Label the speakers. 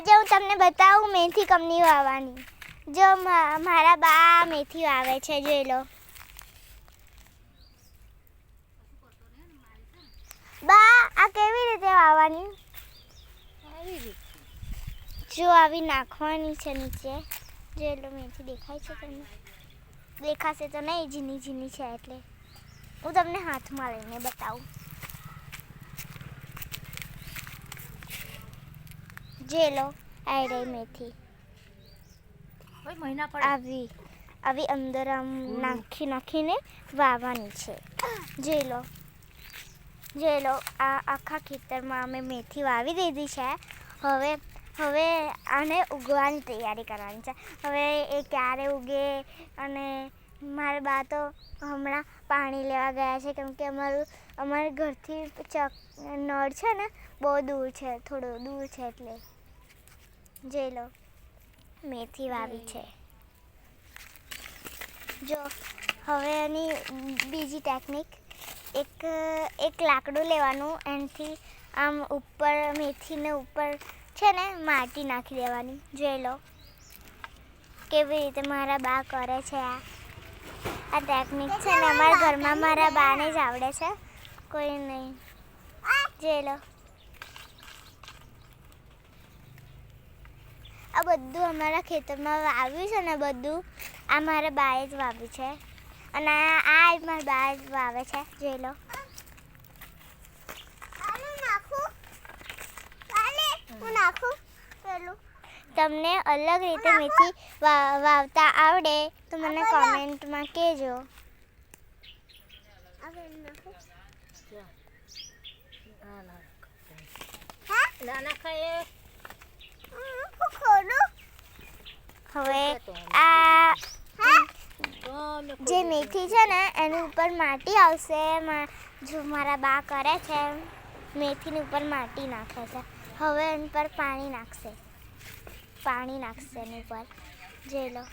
Speaker 1: આજે હું તમને બતાવું મેથી કમની વાવવાની. જો મારા બા મેથી વાવે છે, જોઈ લો. બા આ કેવી રીતે વાવવાની? જો આવી નાખવાની છે નીચે. જોઈ લો મેથી દેખાય છે તમને? દેખાશે તો નહીં, ઝીણી ઝીણી છે એટલે. હું તમને હાથમાં લઈને બતાવું. જોઈ લો આ રહી મેથી. આવી અંદર આમ નાખીને વાવવાની છે. જોઈ લો આ આખા ખેતરમાં અમે મેથી વાવી દીધી છે. હવે આને ઉગવાની તૈયારી કરવાની છે. હવે એ ક્યારે ઉગે અને મારા બા તો હમણાં પાણી લેવા ગયા છે, કેમ કે અમારા ઘરથી નળ છે ને બહુ દૂર છે, થોડું દૂર છે એટલે. જોઈ લો મેથી વાવી છે. જો હવે એની બીજી ટેકનિક, એક લાકડું લેવાનું, એનાથી આમ ઉપર મેથીને ઉપર છે ને માટી નાખી દેવાની. જોઈ લો કેવી રીતે મારા બા કરે છે. આ ટેકનિક છે ને અમારા ઘરમાં મારા બાને જ આવડે છે, કોઈ નહીં. જોઈ લો આ બધું અમારા ખેતરમાં વાવ્યું છે ને, બધું આ મારા બાએ જ વાવ્યું છે અને આ મારા બા જ વાવે છે. જોઈ લો તમને અલગ રીતે મેથી વાવતા આવડે તો મને કોમેન્ટમાં કહેજો. હવે આ જે મેથી છે ને એની ઉપર માટી આવશે. જો મારા બા કરે છે, મેથીની ઉપર માટી નાખે છે. હવે એની પર પાણી નાખશે એની ઉપર. જોઈ લો